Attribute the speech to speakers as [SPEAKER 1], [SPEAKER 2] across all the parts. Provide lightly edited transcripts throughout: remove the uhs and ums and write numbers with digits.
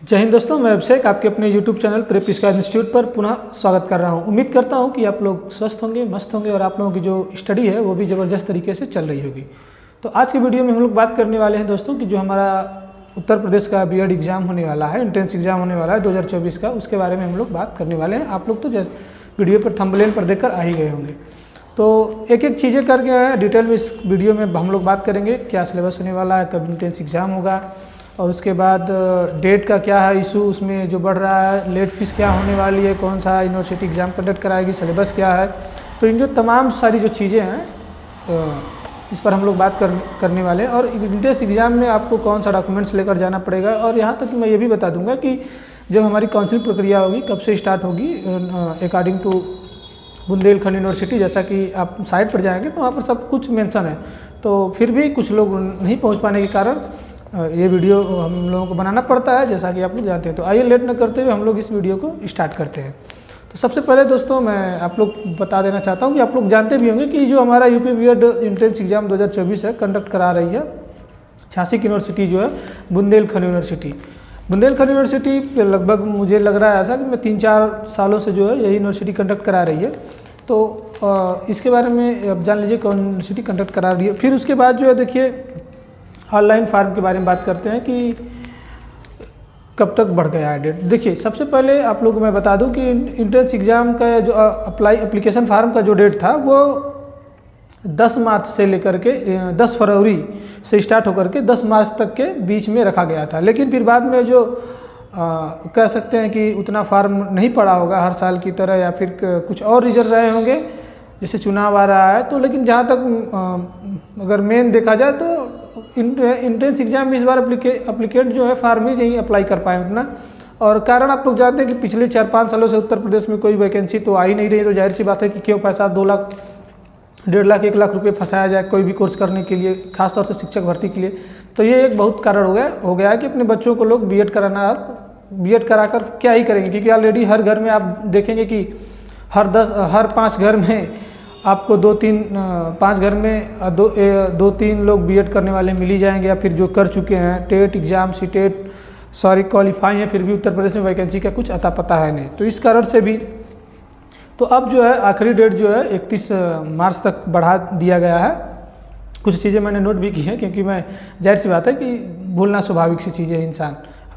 [SPEAKER 1] जय हिंद दोस्तों, मैं अभिषेक आपके अपने YouTube channel prep sky institute पर पुनः स्वागत कर रहा हूं। उम्मीद करता हूं कि आप लोग स्वस्थ होंगे, मस्त होंगे और आप लोगों की जो स्टडी है वो भी ज़बरदस्त तरीके से चल रही होगी। तो आज के वीडियो में हम लोग बात करने वाले हैं दोस्तों कि जो हमारा उत्तर प्रदेश का बीएड एग्ज़ाम होने वाला है, एंट्रेंस एग्ज़ाम होने वाला है 2024 का, उसके बारे में हम लोग बात करने वाले हैं। आप लोग तो वीडियो पर थंबनेल पर देखकर आ ही गए होंगे। तो एक एक चीज़ें करके डिटेल में इस वीडियो में हम लोग बात करेंगे, क्या सिलेबस होने वाला है, कब एंट्रेंस एग्ज़ाम होगा और उसके बाद डेट का क्या है इशू, उसमें जो बढ़ रहा है, लेट फीस क्या होने वाली है, कौन सा यूनिवर्सिटी एग्ज़ाम कंडक्ट कराएगी, सिलेबस क्या है। तो इन जो तमाम सारी जो चीज़ें हैं इस पर हम लोग बात करने वाले हैं। और एंट्रेंस एग्ज़ाम में आपको कौन सा डॉक्यूमेंट्स लेकर जाना पड़ेगा, और यहाँ तक मैं ये भी बता दूंगा कि जब हमारी काउंसलिंग प्रक्रिया होगी कब से स्टार्ट होगी अकॉर्डिंग टू बुंदेलखंड यूनिवर्सिटी। जैसा कि आप साइट पर जाएंगे तो वहाँ पर सब कुछ मेंशन है, तो फिर भी कुछ लोग नहीं पहुँच पाने के कारण ये वीडियो हम लोगों को बनाना पड़ता है, जैसा कि आप लोग जानते हैं। तो आइए लेट न करते हुए हम लोग इस वीडियो को स्टार्ट करते हैं। तो सबसे पहले दोस्तों मैं आप लोग बता देना चाहता हूँ कि आप लोग जानते भी होंगे कि जो हमारा यूपी बीएड एंट्रेंस एग्ज़ाम 2024 है कंडक्ट करा रही है 86 की यूनिवर्सिटी जो है बुंदेलखंड यूनिवर्सिटी। बुंदेलखंड यूनिवर्सिटी लगभग मुझे लग रहा है ऐसा कि मैं 3-4 सालों से जो है यही यूनिवर्सिटी कंडक्ट करा रही है। तो इसके बारे में अब जान लीजिए कौन यूनिवर्सिटी कंडक्ट करा रही है। फिर उसके बाद जो है देखिए ऑनलाइन फार्म के बारे में बात करते हैं कि कब तक बढ़ गया है डेट। देखिए सबसे पहले आप लोगों को मैं बता दूं कि एंट्रेंस एग्ज़ाम का जो एप्लीकेशन फार्म का जो डेट था वो 10 मार्च से लेकर के 10 फरवरी से स्टार्ट होकर के 10 मार्च तक के बीच में रखा गया था। लेकिन फिर बाद में जो कह सकते हैं कि उतना फार्म नहीं पड़ा होगा हर साल की तरह, या फिर कुछ और रीजन रहे होंगे, जैसे चुनाव आ रहा है। तो लेकिन जहाँ तक अगर मेन देखा जाए तो एंट्रेंस एग्ज़ाम में इस बार एप्लीकेंट जो है फार्म ही नहीं अप्लाई कर पाए उतना। और कारण आप लोग जानते हैं कि पिछले 4-5 सालों से उत्तर प्रदेश में कोई वैकेंसी तो आ ही नहीं रही। तो जाहिर सी बात है कि क्यों पैसा 2 लाख 1.5 लाख 1 लाख रुपये फंसाया जाए कोई भी कोर्स करने के लिए, खासतौर से शिक्षक भर्ती के लिए। तो ये एक बहुत कारण हो गया है कि अपने बच्चों को लोग बीएड कराकर क्या ही करेंगे, क्योंकि ऑलरेडी हर घर में आप देखेंगे कि हर 5 घर में आपको 5 घर में 2-3 लोग बीएड करने वाले मिल ही जाएंगे, या फिर जो कर चुके हैं टेट एग्ज़ाम क्वालिफाई हैं, फिर भी उत्तर प्रदेश में वैकेंसी का कुछ अता पता है नहीं। तो इस कारण से भी तो अब जो है आखिरी डेट जो है 31 मार्च तक बढ़ा दिया गया है। कुछ चीज़ें मैंने नोट भी की हैं, क्योंकि मैं जाहिर सी बात है कि भूलना स्वाभाविक सी चीज़ है, इंसान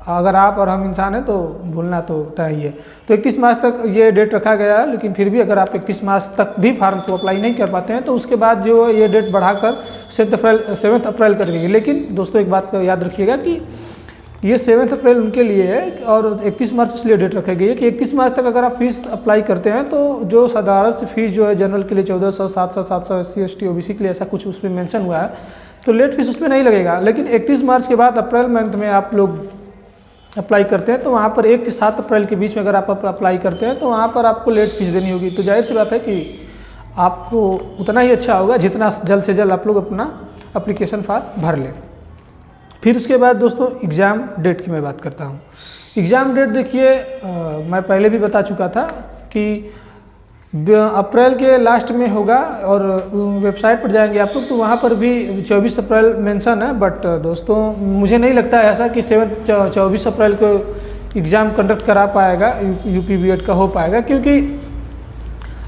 [SPEAKER 1] अगर आप और हम इंसान हैं तो भूलना तो तय ही है। तो 31 मार्च तक ये डेट रखा गया है, लेकिन फिर भी अगर आप 31 मार्च तक भी फार्म को अप्लाई नहीं कर पाते हैं तो उसके बाद जो ये डेट बढ़ाकर 7 अप्रैल कर देंगे। लेकिन दोस्तों एक बात याद रखिएगा कि ये 7 अप्रैल उनके लिए है और 31 मार्च इसलिए डेट रखी गई है कि 31 मार्च तक अगर आप फीस अप्लाई करते हैं तो जो साधारण सी फीस जो है जनरल के लिए 1400, 700, 700 SC ST OBC के लिए ऐसा कुछ उसमें मेंशन हुआ है, तो लेट फीस उसमें नहीं लगेगा। लेकिन 31 मार्च के बाद अप्रैल मंथ में आप लोग अप्लाई करते हैं तो वहाँ पर 1 से 7 अप्रैल के बीच में अगर आप अप्लाई करते हैं तो वहाँ पर आपको लेट फीस देनी होगी। तो जाहिर सी बात है कि आपको उतना ही अच्छा होगा जितना जल्द से जल्द आप लोग अपना एप्लीकेशन फॉर्म भर लें। फिर उसके बाद दोस्तों एग्ज़ाम डेट की मैं बात करता हूँ। एग्ज़ाम डेट देखिए मैं पहले भी बता चुका था कि अप्रैल के लास्ट में होगा, और वेबसाइट पर जाएंगे आप लोग तो वहाँ पर भी 24 अप्रैल मेंशन है। बट दोस्तों मुझे नहीं लगता है ऐसा कि 24 अप्रैल को एग्ज़ाम कंडक्ट करा पाएगा यूपी बीएड का हो पाएगा, क्योंकि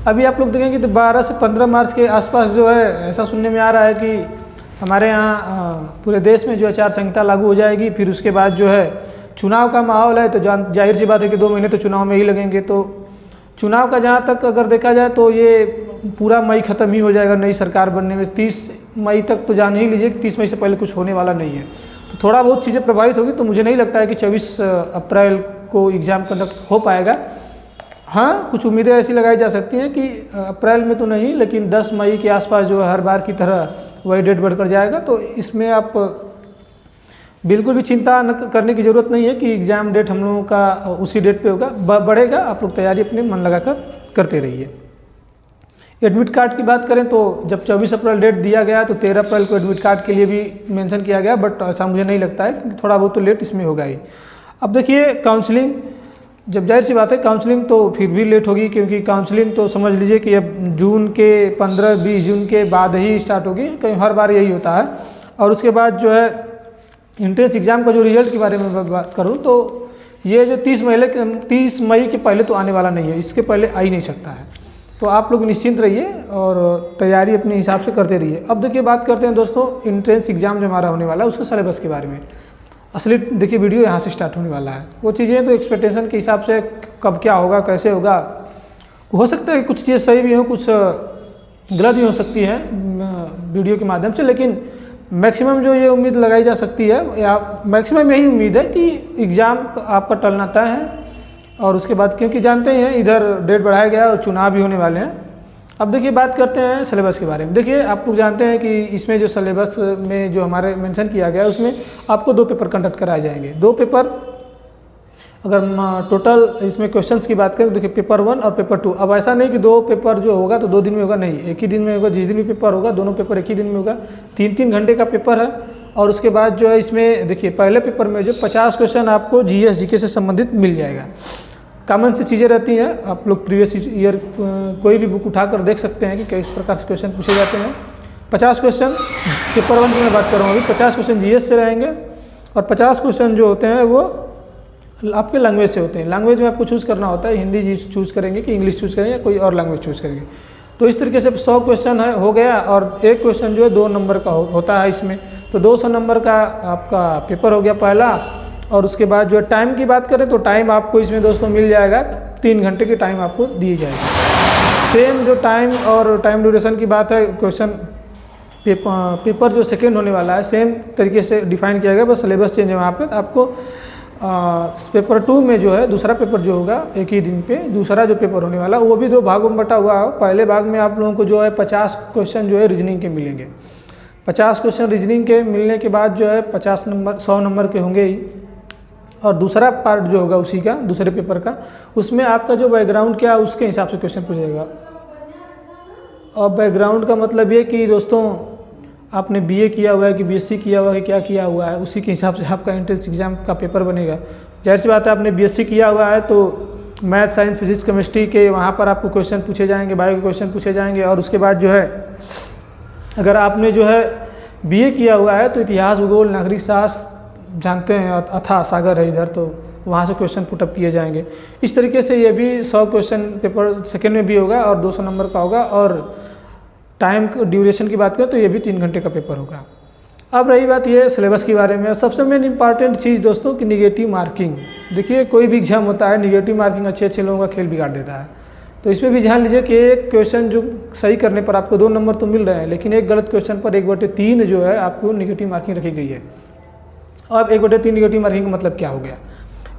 [SPEAKER 1] अभी आप लोग देखेंगे तो 12 से 15 मार्च के आसपास जो है ऐसा सुनने में आ रहा है कि हमारे यहाँ पूरे देश में जो आचार संहिता लागू हो जाएगी। फिर उसके बाद जो है चुनाव का माहौल है, तो जाहिर सी बात है कि 2 महीने तो चुनाव में ही लगेंगे। तो चुनाव का जहाँ तक अगर देखा जाए तो ये पूरा मई ख़त्म ही हो जाएगा नई सरकार बनने में। 30 मई तक तो जान ही लीजिए कि 30 मई से पहले कुछ होने वाला नहीं है। तो थोड़ा बहुत चीज़ें प्रभावित होगी, तो मुझे नहीं लगता है कि 24 अप्रैल को एग्ज़ाम कंडक्ट हो पाएगा। हाँ, कुछ उम्मीदें ऐसी लगाई जा सकती हैं कि अप्रैल में तो नहीं, लेकिन 10 मई के आसपास जो है हर बार की तरह वही डेट बढ़कर जाएगा। तो इसमें आप बिल्कुल भी चिंता न करने की ज़रूरत नहीं है कि एग्ज़ाम डेट हम लोगों का उसी डेट पे होगा, बढ़ेगा। आप लोग तैयारी अपने मन लगाकर करते रहिए। एडमिट कार्ड की बात करें तो जब 24 अप्रैल डेट दिया गया तो 13 अप्रैल को एडमिट कार्ड के लिए भी मेंशन किया गया, बट ऐसा मुझे नहीं लगता है कि थोड़ा बहुत तो लेट इसमें होगा ही। अब देखिए काउंसलिंग, जब जाहिर सी बात है काउंसलिंग तो फिर भी लेट होगी, क्योंकि काउंसलिंग तो समझ लीजिए कि अब जून के 15-20 जून के बाद ही स्टार्ट होगी, कहीं हर बार यही होता है। और उसके बाद जो है एंट्रेंस एग्ज़ाम का जो रिजल्ट के बारे में बात करूँ तो ये जो 30 मई के पहले तो आने वाला नहीं है, इसके पहले आ ही नहीं सकता है। तो आप लोग निश्चिंत रहिए और तैयारी अपने हिसाब से करते रहिए। अब देखिए बात करते हैं दोस्तों एंट्रेंस एग्जाम जो हमारा होने वाला है उसके सिलेबस के बारे में। असली देखिए वीडियो यहाँ से स्टार्ट होने वाला है। वो चीज़ें तो एक्सपेक्टेशन के हिसाब से कब क्या होगा कैसे होगा, हो सकता है कुछ चीज़ें सही भी हो कुछ गलत भी हो सकती है वीडियो के माध्यम से, लेकिन मैक्सिमम जो ये उम्मीद लगाई जा सकती है या मैक्सिमम यही उम्मीद है कि एग्ज़ाम आपका टलना तय है। और उसके बाद क्योंकि जानते हैं इधर डेट बढ़ाया गया और चुनाव भी होने वाले हैं। अब देखिए बात करते हैं सिलेबस के बारे में। देखिए आप लोग जानते हैं कि इसमें जो सिलेबस में जो हमारे मेंशन किया गया है उसमें आपको 2 पेपर कंडक्ट कराए जाएंगे। 2 पेपर अगर टोटल इसमें क्वेश्चंस की बात करें तो देखिए पेपर 1 और पेपर 2। अब ऐसा नहीं कि 2 पेपर जो होगा तो 2 दिन में होगा, नहीं, एक ही दिन में होगा। जिस दिन भी पेपर होगा दोनों पेपर एक ही दिन में होगा। 3-3 घंटे का पेपर है। और उसके बाद जो है इसमें देखिए पहले पेपर में जो 50 क्वेश्चन आपको GS GK से संबंधित मिल जाएगा। कॉमन सी चीज़ें रहती हैं, आप लोग प्रीवियस ईयर कोई भी बुक उठाकर देख सकते हैं कि किस प्रकार से क्वेश्चन पूछे जाते हैं। 50 क्वेश्चन पेपर 1 की मैं बात कर रहा हूँ अभी, 50 क्वेश्चन GS से रहेंगे और 50 क्वेश्चन जो होते हैं वो आपके लैंग्वेज से होते हैं। लैंग्वेज में आपको चूज़ करना होता है, हिंदी चूज़ करेंगे कि इंग्लिश चूज़ करेंगे या कोई और लैंग्वेज चूज़ करेंगे। तो इस तरीके से 100 क्वेश्चन हो गया और एक क्वेश्चन जो है 2 नंबर का होता है इसमें। तो 200 नंबर का आपका पेपर हो गया पहला। और उसके बाद जो टाइम की बात करें तो टाइम आपको इसमें दोस्तों मिल जाएगा, 3 घंटे की टाइम आपको दी जाएगी। सेम जो टाइम और टाइम ड्यूरेशन की बात है, क्वेश्चन पेपर जो सेकेंड होने वाला है सेम तरीके से डिफाइन किया गया, बस सिलेबस चेंज है वहाँ पर। आपको पेपर 2 में जो है दूसरा पेपर जो होगा एक ही दिन पे दूसरा जो पेपर होने वाला वो भी 2 भागों में बटा हुआ है। पहले भाग में आप लोगों को जो है 50 क्वेश्चन जो है रीजनिंग के मिलेंगे। 50 क्वेश्चन रीजनिंग के मिलने के बाद जो है 100 नंबर के होंगे ही। और दूसरा पार्ट जो होगा उसी का दूसरे पेपर का, उसमें आपका जो बैकग्राउंड क्या है उसके हिसाब से क्वेश्चन पूछेगा। और बैकग्राउंड का मतलब ये कि दोस्तों आपने BA किया हुआ है कि BSc किया हुआ है कि क्या किया हुआ है, उसी के हिसाब से आपका एंट्रेंस एग्जाम का पेपर बनेगा। जाहिर सी बात है आपने BSc किया हुआ है तो मैथ साइंस फिजिक्स केमिस्ट्री के वहाँ पर आपको क्वेश्चन पूछे जाएंगे, बायो के क्वेश्चन पूछे जाएंगे। और उसके बाद जो है अगर आपने जो है BA किया हुआ है तो इतिहास भूगोल नागरिक शास्त्र जानते हैं अथाह सागर है इधर, तो वहाँ से क्वेश्चन पुटअप किए जाएंगे। इस तरीके से ये भी 100 क्वेश्चन पेपर सेकेंड में भी होगा और 200 नंबर का होगा। और टाइम ड्यूरेशन की बात करें तो ये भी 3 घंटे का पेपर होगा। अब रही बात ये सिलेबस के बारे में, सबसे मेन इंपॉर्टेंट चीज़ दोस्तों कि निगेटिव मार्किंग। देखिए कोई भी एग्जाम होता है निगेटिव मार्किंग अच्छे लोगों का खेल बिगाड़ देता है। तो इसमें भी ध्यान लीजिए कि एक क्वेश्चन जो सही करने पर आपको 2 नंबर तो मिल रहे हैं, लेकिन एक गलत क्वेश्चन पर 1/3 जो है आपको निगेटिव मार्किंग रखी गई है। अब 1/3 निगेटिव मार्किंग का मतलब क्या हो गया?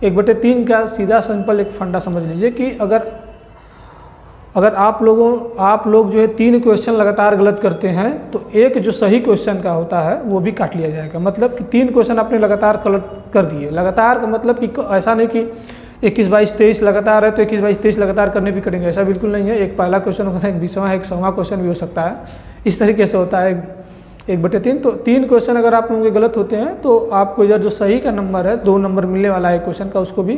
[SPEAKER 1] 1/3 का सीधा सिंपल एक फंडा समझ लीजिए कि अगर आप लोग जो है 3 क्वेश्चन लगातार गलत करते हैं तो एक जो सही क्वेश्चन का होता है वो भी काट लिया जाएगा। मतलब कि 3 क्वेश्चन आपने लगातार गलत कर दिए। लगातार का मतलब कि ऐसा नहीं कि 21, 22, 23 लगातार है तो 21, 22, 23 लगातार करने भी करेंगे, ऐसा बिल्कुल नहीं है। एक पहला क्वेश्चन होता है, एक 20वां, एक 100वां क्वेश्चन भी हो सकता है। इस तरीके से होता है 1/3। तो 3 क्वेश्चन अगर आप लोगों के गलत होते हैं तो आपको इधर जो सही का नंबर है 2 नंबर मिलने वाला है क्वेश्चन का, उसको भी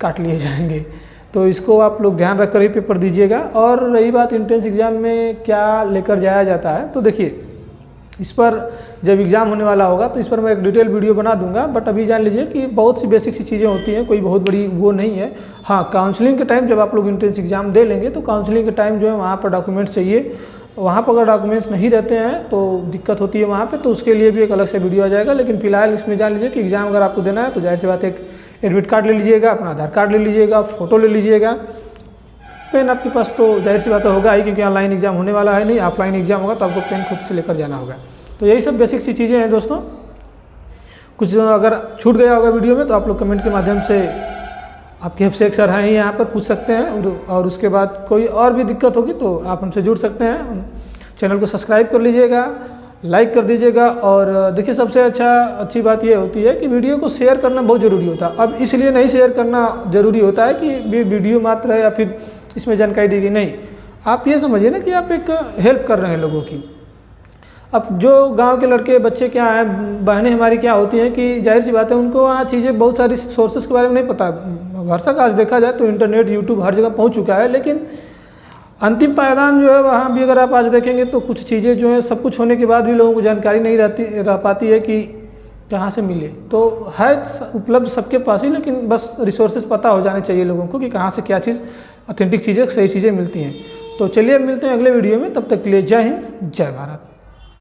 [SPEAKER 1] काट लिए जाएंगे। तो इसको आप लोग ध्यान रख कर ही पेपर दीजिएगा। और रही बात एंट्रेंस एग्जाम में क्या लेकर जाया जाता है, तो देखिए इस पर जब एग्ज़ाम होने वाला होगा तो इस पर मैं एक डिटेल वीडियो बना दूंगा। बट अभी जान लीजिए कि बहुत सी बेसिक सी चीज़ें होती हैं, कोई बहुत बड़ी वो नहीं है। हाँ, काउंसलिंग के टाइम जब आप लोग एंट्रेंस एग्जाम दे लेंगे तो काउंसलिंग के टाइम जो है वहाँ पर डॉक्यूमेंट्स चाहिए। वहाँ पर अगर डॉक्यूमेंट्स नहीं रहते हैं तो दिक्कत होती है वहाँ पे, तो उसके लिए भी एक अलग से वीडियो आ जाएगा। लेकिन फिलहाल इसमें जान लीजिए कि एग्ज़ाम अगर आपको देना है तो जाहिर सी बात है एक एडमिट कार्ड ले लीजिएगा, अपना आधार कार्ड ले लीजिएगा, फ़ोटो ले लीजिएगा, पेन आपके पास तो जाहिर सी बात होगा ही क्योंकि ऑनलाइन एग्जाम होने वाला है नहीं, ऑफलाइन एग्जाम होगा तो आपको पेन खुद से लेकर जाना होगा। तो यही सब बेसिक सी चीज़ें हैं दोस्तों। कुछ अगर छूट गया होगा वीडियो में तो आप लोग कमेंट के माध्यम से आपके अभिषेक सर हैं यहाँ पर पूछ सकते हैं। और उसके बाद कोई और भी दिक्कत होगी तो आप हमसे जुड़ सकते हैं। चैनल को सब्सक्राइब कर लीजिएगा, लाइक कर दीजिएगा। और देखिए सबसे अच्छी बात ये होती है कि वीडियो को शेयर करना बहुत ज़रूरी होता है। अब इसलिए नहीं शेयर करना ज़रूरी होता है कि ये वीडियो मात्र है या फिर इसमें जानकारी दी गई, नहीं। आप ये समझिए ना कि आप एक हेल्प कर रहे हैं लोगों की। अब जो गांव के लड़के बच्चे क्या हैं, बहनें हमारी क्या होती हैं कि जाहिर सी बात है उनको वहाँ चीज़ें बहुत सारी सोर्सेस के बारे में नहीं पता। भरसक आज देखा जाए तो इंटरनेट, यूट्यूब हर जगह पहुँच चुका है, लेकिन अंतिम पायदान जो है वहाँ भी अगर आप आज देखेंगे तो कुछ चीज़ें जो है सब कुछ होने के बाद भी लोगों को जानकारी नहीं रह पाती है कि कहाँ से मिले। तो है उपलब्ध सबके पास ही, लेकिन बस रिसोर्सेज पता हो जाने चाहिए लोगों को कि कहाँ से क्या चीज़, ऑथेंटिक चीज़ें, सही चीज़ें मिलती हैं। तो चलिए अब मिलते हैं अगले वीडियो में, तब तक के लिए जय हिंद, जय भारत।